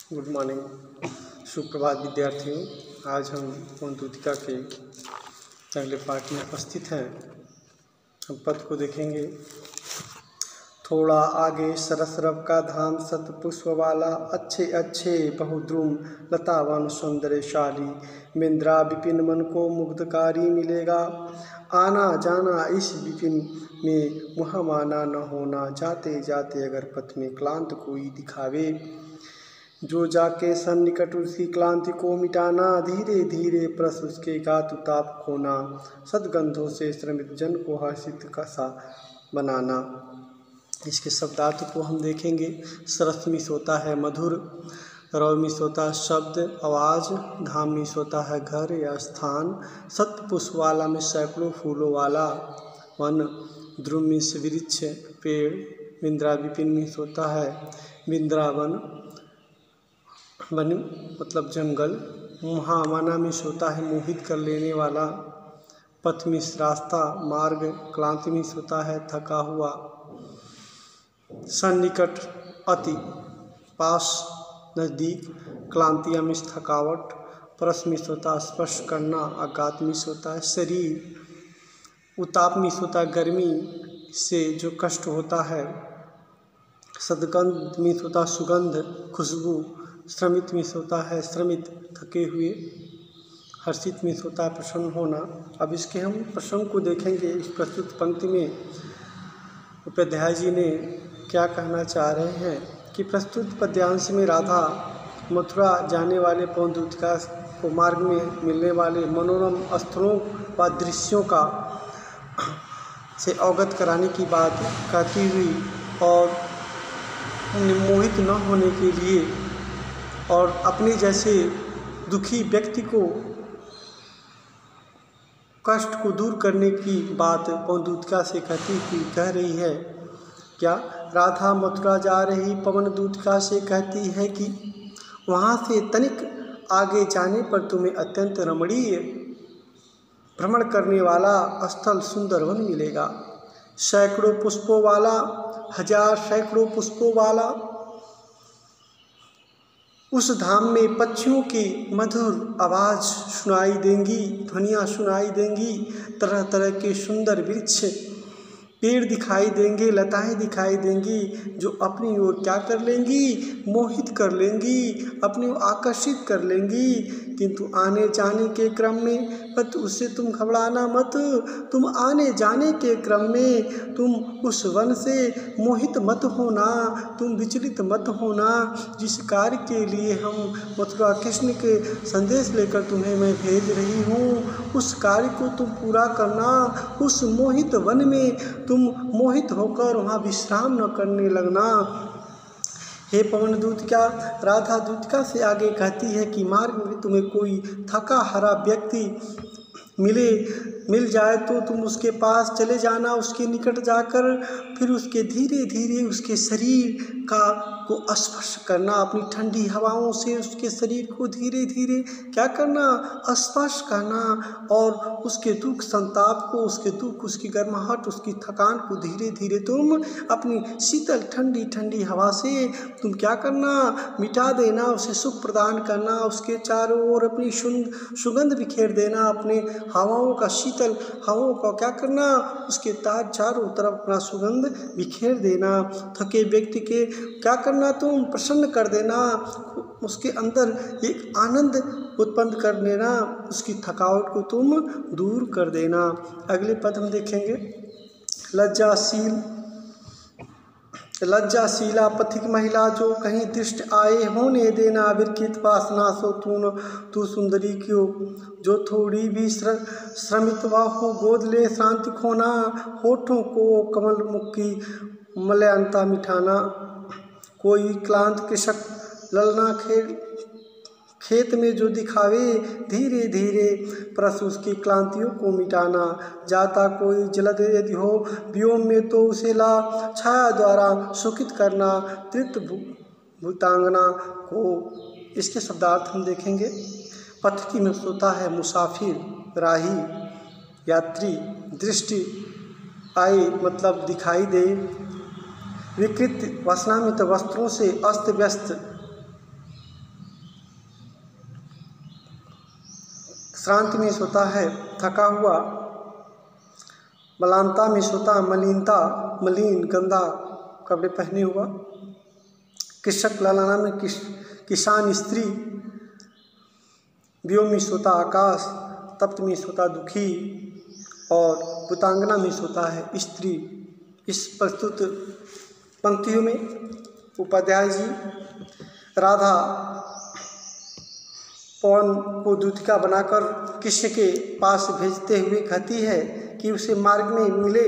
Good morning, सुप्रभात विद्यार्थियों। आज हम पौनद्वीतिका के अगले पाठ में उपस्थित हैं। हम पद को देखेंगे। थोड़ा आगे सरस रव का धाम सतपुष्प वाला, अच्छे अच्छे बहुद्रुम लतावन सौंदर्यशाली, मिंद्रा विपिन मन को मुग्धकारी मिलेगा। आना जाना इस विपिन में मुहामाना न होना, जाते जाते अगर पथ में क्लांत कोई दिखावे, जो जाके सन्निकट उसी क्लांति को मिटाना, धीरे धीरे प्रस उसके गात ताप खोना, सदगंधों से श्रमित जन को हर्षित का सा बनाना। इसके शब्दार्थ को हम देखेंगे। सरस मिस होता है मधुर, रव मिस होता है शब्द आवाज़, धाम मिस होता है घर या स्थान, सतपुष्प वाला में सैकड़ों फूलों वाला, वन द्रुम मिस वृक्ष पेड़, मिंद्रा विपिन मिस होता है वृंदावन वन मतलब जंगल, मुहामाना मिस होता है मोहित कर लेने वाला, पथ मिस रास्ता मार्ग, क्लांति मिस होता है थका हुआ, सन्निकट अति पास नज़दीक, क्लांतिया मिस थकावट, परस मिस होता है स्पर्श करना, आघात मिस होता है शरीर, उताप मिस होता है गर्मी से जो कष्ट होता है, सदगंध मिस होता है सुगंध खुशबू, श्रमित मिस होता है श्रमित थके हुए, हर्षित मिस होता है प्रसन्न होना। अब इसके हम प्रसंग को देखेंगे। इस प्रस्तुत पंक्ति में उपाध्याय जी ने क्या कहना चाह रहे हैं कि प्रस्तुत पद्यांश में राधा मथुरा जाने वाले पौनद्वीतिका को मार्ग में मिलने वाले मनोरम स्थलों व दृश्यों का से अवगत कराने की बात कहती हुई और मोहित न होने के लिए और अपने जैसे दुखी व्यक्ति को कष्ट को दूर करने की बात पौनद्वीतिका से कह रही है। क्या राधा मथुरा जा रही पवनद्वीतिका से कहती है कि वहाँ से तनिक आगे जाने पर तुम्हें अत्यंत रमणीय भ्रमण करने वाला स्थल सुंदर वन मिलेगा, सैकड़ों पुष्पों वाला, हजार सैकड़ों पुष्पों वाला। उस धाम में पक्षियों की मधुर आवाज़ सुनाई देंगी, ध्वनियाँ सुनाई देंगी, तरह तरह के सुंदर वृक्ष पेड़ दिखाई देंगे, लताएं दिखाई देंगी, जो अपनी ओर क्या कर लेंगी, मोहित कर लेंगी, अपनी ओर आकर्षित कर लेंगी। किंतु आने जाने के क्रम में मत उससे तुम घबराना मत, तुम आने जाने के क्रम में तुम उस वन से मोहित मत होना, तुम विचलित मत होना। जिस कार्य के लिए हम मथुरा कृष्ण के संदेश लेकर तुम्हें मैं भेज रही हूँ, उस कार्य को तुम पूरा करना। उस मोहित वन में तुम मोहित होकर वहाँ विश्राम न करने लगना। हे पवनद्वीतिका, राधा द्वीतिका से आगे कहती है कि मार्ग में तुम्हें कोई थका हारा व्यक्ति मिल जाए तो तुम उसके पास चले जाना, उसके निकट जाकर फिर उसके धीरे धीरे उसके शरीर को स्पर्श करना, अपनी ठंडी हवाओं से उसके शरीर को धीरे धीरे क्या करना, स्पर्श करना, और उसके दुख संताप को, उसके दुख, उसकी गर्माहट, उसकी थकान को धीरे धीरे तुम अपनी शीतल ठंडी ठंडी हवा से तुम क्या करना, मिटा देना, उसे सुख प्रदान करना, उसके चारों ओर अपनी सुगंध बिखेर देना, अपने हवाओं का, शीतल हवाओं का क्या करना, उसके चारों तरफ अपना सुगंध बिखेर देना। थके व्यक्ति के क्या करना, तुम प्रसन्न कर देना, उसके अंदर एक आनंद उत्पन्न कर देना, उसकी थकावट को तुम दूर कर देना। अगले पद हम देखेंगे। लज्जाशीला पथिक महिला, जो कहीं दृष्ट आए होने देना, विरकित वासना सो तू सुंदरी क्यों, जो थोड़ी भी श्रमित हो गोद ले शांति खोना, होठों को कमल मुख की मलयांता मिठाना, कोई क्लांत कृषक ललना खेत में जो दिखावे, धीरे धीरे परस उसकी क्लांतियों को मिटाना, जाता कोई जलद यदि हो व्योम में तो उसे ला छाया द्वारा सुखित करना, तृप्त भूतांगना को। इसके शब्दार्थ हम देखेंगे। पथ की में होता है मुसाफिर, राही, यात्री, दृष्टि आए मतलब दिखाई दे, विकृत वासनामित वस्त्रों से अस्त व्यस्त श्रांति में सोता है थका हुआ, मलानता में सोता मलिनता, मलिन गंदा कपड़े पहने हुआ। कृषक लालाना में किसान स्त्री, व्योम में सोता आकाश, तप्त में सोता दुखी और पुतांगना में सोता है स्त्री। इस प्रस्तुत पंक्तियों में उपाध्याय जी राधा पवन को दूतिका बनाकर कृष्ण के पास भेजते हुए कहती है कि उसे मार्ग में मिले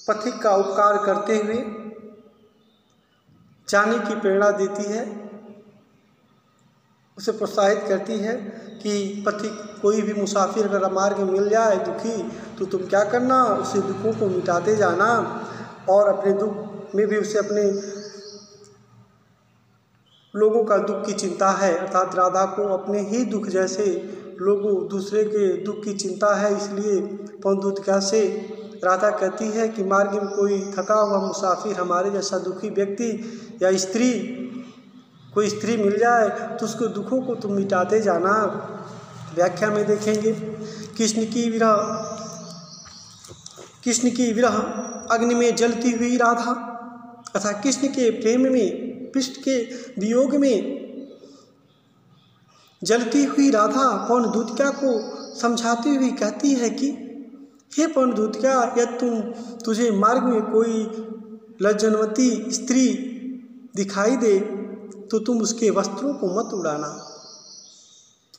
पथिक का उपकार करते हुए जाने की प्रेरणा देती है, उसे प्रोत्साहित करती है कि पथिक कोई भी मुसाफिर अगर मार्ग में मिल जाए दुखी तो तुम क्या करना, उसे दुखों को मिटाते जाना और अपने दुख में भी उसे अपने लोगों का दुख की चिंता है, अर्थात राधा को अपने ही दुख जैसे लोगों दूसरे के दुख की चिंता है। इसलिए पवन दूतिका से राधा कहती है कि मार्ग में कोई थका हुआ मुसाफिर, हमारे जैसा दुखी व्यक्ति या स्त्री, कोई स्त्री मिल जाए तो उसके दुखों को तुम मिटाते जाना। व्याख्या में देखेंगे कृष्ण की विरह अग्नि में जलती हुई राधा अर्थात कृष्ण के प्रेम में, कृष्ण के वियोग में जलती हुई राधा पवन दूतिका को समझाती हुई कहती है कि हे पवन दूतिका, यदि तुझे मार्ग में कोई लज्जनवती स्त्री दिखाई दे तो तुम उसके वस्त्रों को मत उड़ाना,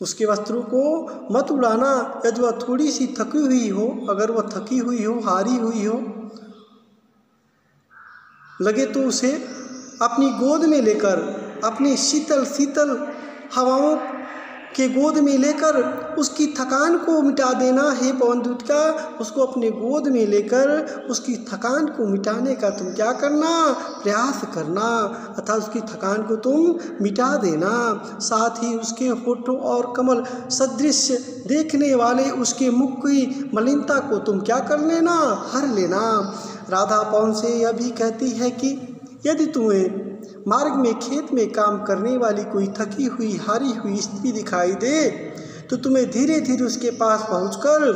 उसके वस्त्रों को मत उड़ाना। यदि वह थोड़ी सी थकी हुई हो, अगर वह थकी हुई हो, हारी हुई हो लगे तो उसे अपनी गोद में लेकर, अपनी शीतल शीतल हवाओं के गोद में लेकर उसकी थकान को मिटा देना। हे पवन दूतिका, उसको अपने गोद में लेकर उसकी थकान को मिटाने का तुम क्या करना, प्रयास करना, अर्थात उसकी थकान को तुम मिटा देना। साथ ही उसके होठों और कमल सदृश देखने वाले उसके मुख की मलिनता को तुम क्या कर लेना, हर लेना। राधा पवन से यह भी कहती है कि यदि तुम्हें मार्ग में खेत में काम करने वाली कोई थकी हुई हारी हुई स्त्री दिखाई दे तो तुम्हें धीरे धीरे उसके पास पहुंचकर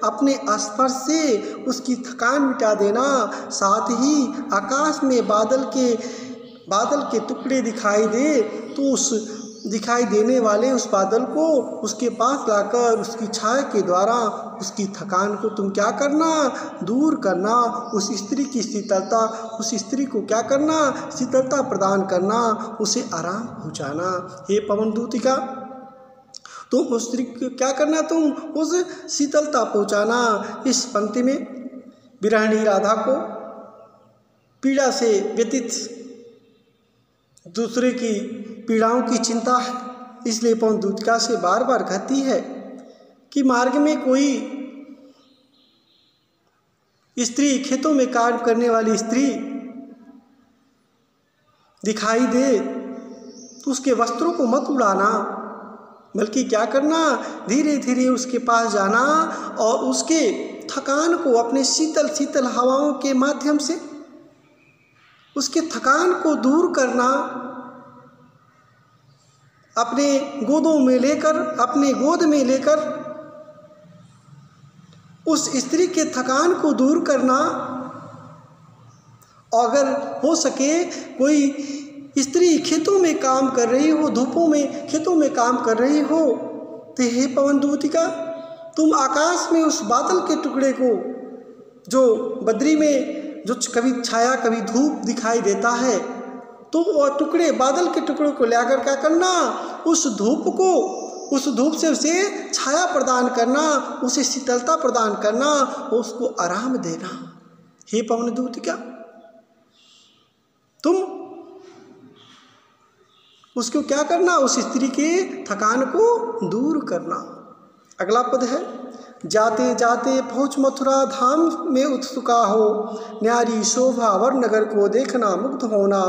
अपने स्पर्श से उसकी थकान मिटा देना। साथ ही आकाश में बादल के टुकड़े दिखाई दे तो उस दिखाई देने वाले उस बादल को उसके पास लाकर उसकी छाया के द्वारा उसकी थकान को तुम क्या करना, दूर करना। उस स्त्री की शीतलता, उस स्त्री को क्या करना, शीतलता प्रदान करना, उसे आराम पहुंचाना। हे पवन दूतिका, तुम उस स्त्री को क्या करना, तुम उस शीतलता पहुंचाना। इस पंक्ति में विरहिणी राधा को पीड़ा से व्यतीत दूसरे की पीड़ाओं की चिंता है, इसलिए पवन दूतिका से बार बार कहती है कि मार्ग में कोई स्त्री, खेतों में काम करने वाली स्त्री दिखाई दे तो उसके वस्त्रों को मत उड़ाना, बल्कि क्या करना, धीरे धीरे उसके पास जाना और उसके थकान को अपने शीतल शीतल हवाओं के माध्यम से उसके थकान को दूर करना। अपने गोदों में लेकर, अपने गोद में लेकर उस स्त्री के थकान को दूर करना। अगर हो सके कोई स्त्री खेतों में काम कर रही हो, धूपों में खेतों में काम कर रही हो तो हे पवन दूतिका, तुम आकाश में उस बादल के टुकड़े को, जो बद्री में जो कभी छाया कभी धूप दिखाई देता है, तो वह टुकड़े, बादल के टुकड़ों को लाकर क्या करना, उस धूप से उसे छाया प्रदान करना, उसे शीतलता प्रदान करना, उसको आराम देना। हे पवन दूतिका, तुम उसको क्या करना, उस स्त्री के थकान को दूर करना। अगला पद है जाते जाते पहुँच मथुरा धाम में उत्सुका हो, न्यारी शोभा वर नगर को देखना मुग्ध होना।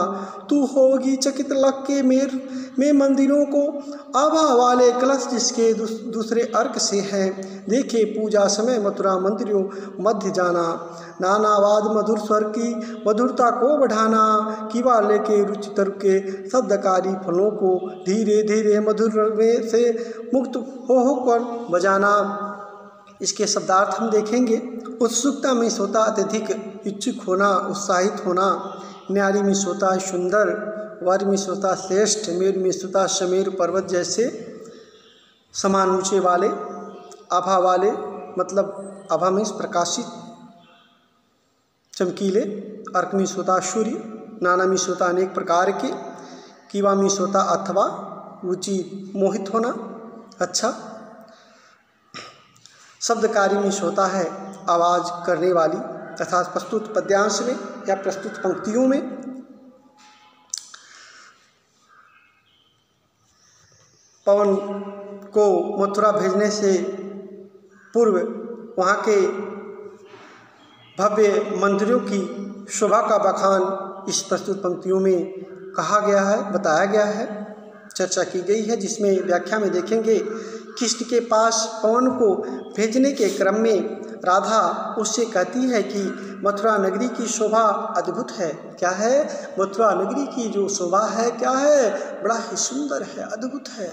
तू होगी चकित लग के में मंदिरों को, आभा वाले कलश जिसके दूसरे अर्क से हैं। देखे पूजा समय मथुरा मंदिरों मध्य जाना, नानावाद मधुर स्वर की मधुरता को बढ़ाना। किवा लेके रुचितर के शब्दकारी फलों को धीरे धीरे मधुर में से मुक्त हो कर बजाना। इसके शब्दार्थ हम देखेंगे। उत्सुकता में सोता अत्यधिक इच्छुक होना, उत्साहित होना। न्यारी में सोता सुंदर, वर में सोता श्रेष्ठ, मेर में सोता समेर पर्वत जैसे समान ऊंचे वाले, आभा वाले मतलब आभा में प्रकाशित चमकीले, अर्क में सोता सूर्य, नाना में सोता अनेक प्रकार के, कीवा में सोता अथवा रुचि मोहित होना। अच्छा, शब्दकारी में सोता है आवाज़ करने वाली, तथा प्रस्तुत पद्यांश में या प्रस्तुत पंक्तियों में। पवन को मथुरा भेजने से पूर्व वहाँ के भव्य मंदिरों की शोभा का बखान इस प्रस्तुत पंक्तियों में कहा गया है, बताया गया है, चर्चा की गई है। जिसमें व्याख्या में देखेंगे, कृष्ण के पास पवन को भेजने के क्रम में राधा उससे कहती है कि मथुरा नगरी की शोभा अद्भुत है। क्या है? मथुरा नगरी की जो शोभा है क्या है? बड़ा ही सुंदर है, अद्भुत है।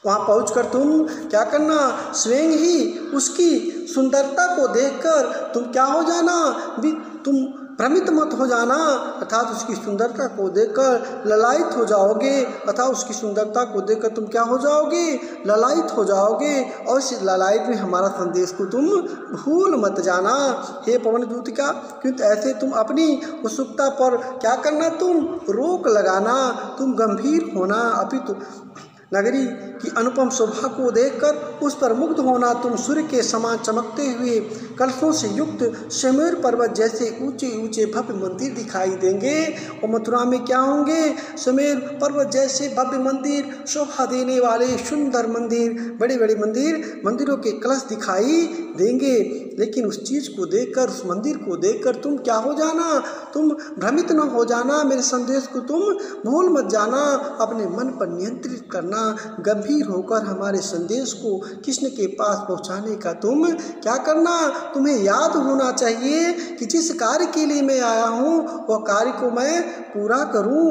वहाँ पहुँचकर तुम क्या करना? स्वयं ही उसकी सुंदरता को देखकर तुम क्या हो जाना? तुम भ्रमित मत हो जाना, अर्थात उसकी सुंदरता को देखकर ललायित हो जाओगे। अर्थात उसकी सुंदरता को देखकर तुम क्या हो जाओगे? ललायित हो जाओगे। और इस ललायत में हमारा संदेश को तुम भूल मत जाना। हे पवन दूतिका, क्योंकि ऐसे तुम अपनी उत्सुकता पर क्या करना? तुम रोक लगाना, तुम गंभीर होना, अपितु नगरी की अनुपम शोभा को देखकर उस पर मुग्ध होना। तुम सूर्य के समान चमकते हुए कलशों से युक्त समेर पर्वत जैसे ऊंचे ऊंचे भव्य मंदिर दिखाई देंगे। और मथुरा में क्या होंगे? समेर पर्वत जैसे भव्य मंदिर, शोभा देने वाले सुंदर मंदिर, बड़े बड़े मंदिरों के कलश दिखाई देंगे। लेकिन उस चीज़ को देखकर, उस मंदिर को देखकर तुम क्या हो जाना? तुम भ्रमित न हो जाना। मेरे संदेश को तुम भूल मत जाना। अपने मन पर नियंत्रित करना, गंभीर होकर हमारे संदेश को कृष्ण के पास पहुंचाने का तुम क्या करना? तुम्हें याद होना चाहिए कि जिस कार्य के लिए मैं आया हूँ वह कार्य को मैं पूरा करूँ।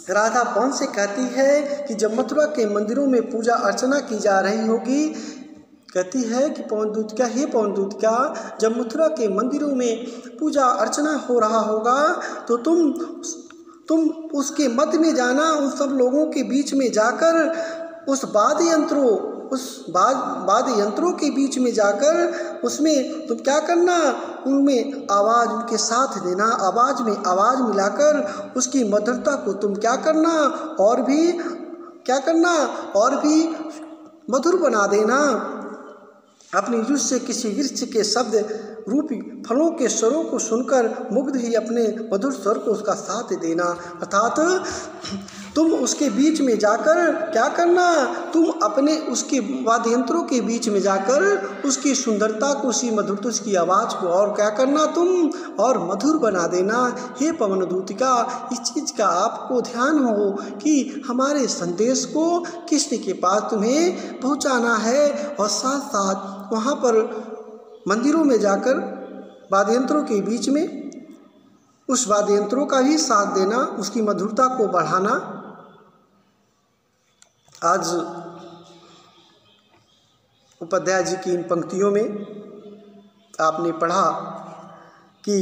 राधा पवन से कहती है कि जब मथुरा के मंदिरों में पूजा अर्चना की जा रही होगी, कहती है कि पवनदूत क्या, हे पवनदूत क्या, जब मथुरा के मंदिरों में पूजा अर्चना हो रहा होगा तो तुम उसके मध्य में जाना। उन सब लोगों के बीच में जाकर उस वाद्य यंत्रों के बीच में जाकर उसमें तुम क्या करना? उनमें आवाज़, उनके साथ देना, आवाज़ में आवाज़ मिलाकर उसकी मधुरता को तुम क्या करना? और भी क्या करना? और भी मधुर बना देना। अपनी रुचि से किसी वृक्ष के शब्द रूपी फलों के स्वरों को सुनकर मुग्ध ही अपने मधुर स्वर को उसका साथ देना। अर्थात तुम उसके बीच में जाकर क्या करना? तुम अपने उसके वाद्य यंत्रों के बीच में जाकर उसकी सुंदरता को, उसकी मधुरता, उसकी आवाज़ को और क्या करना? तुम और मधुर बना देना। हे पवन दूतिका, इस चीज़ का आपको ध्यान हो कि हमारे संदेश को कृष्ण के पास तुम्हें पहुंचाना है। और साथ साथ वहाँ पर मंदिरों में जाकर वाद्य यंत्रों के बीच में उस वाद्य यंत्रों का भी साथ देना, उसकी मधुरता को बढ़ाना। आज उपाध्याय जी की इन पंक्तियों में आपने पढ़ा कि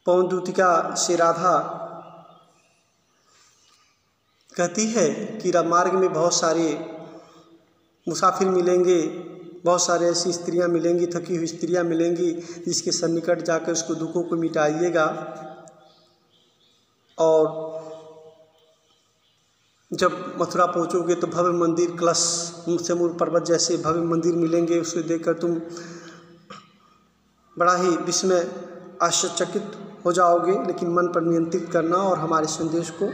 पवन दूतिका से राधा कहती है कि मार्ग में बहुत सारे मुसाफिर मिलेंगे, बहुत सारे ऐसी स्त्रियां मिलेंगी, थकी हुई स्त्रियां मिलेंगी, जिसके सन्निकट जाकर उसको दुखों को मिटाइएगा। और जब मथुरा पहुंचोगे तो भव्य मंदिर, कलश, समेर पर्वत जैसे भव्य मंदिर मिलेंगे। उसे देखकर तुम बड़ा ही विस्मय, आश्चर्यचकित हो जाओगे। लेकिन मन पर नियंत्रित करना और हमारे संदेश को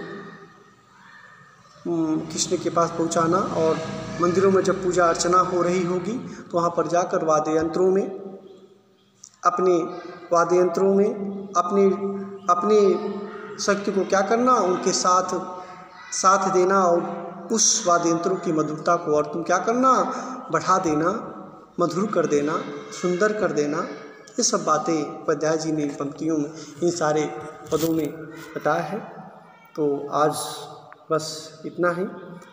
कृष्ण के पास पहुंचाना और मंदिरों में जब पूजा अर्चना हो रही होगी तो वहाँ पर जाकर वाद्य यंत्रों में अपनी शक्ति को क्या करना, उनके साथ देना और उस वाद्य यंत्रों की मधुरता को और तुम क्या करना, बढ़ा देना, मधुर कर देना, सुंदर कर देना। ये सब बातें उपाध्याय जी ने इन पंक्तियों में, इन सारे पदों में बताया है। तो आज बस इतना ही।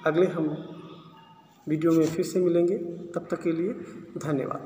अगले हम वीडियो में फिर से मिलेंगे, तब तक के लिए धन्यवाद।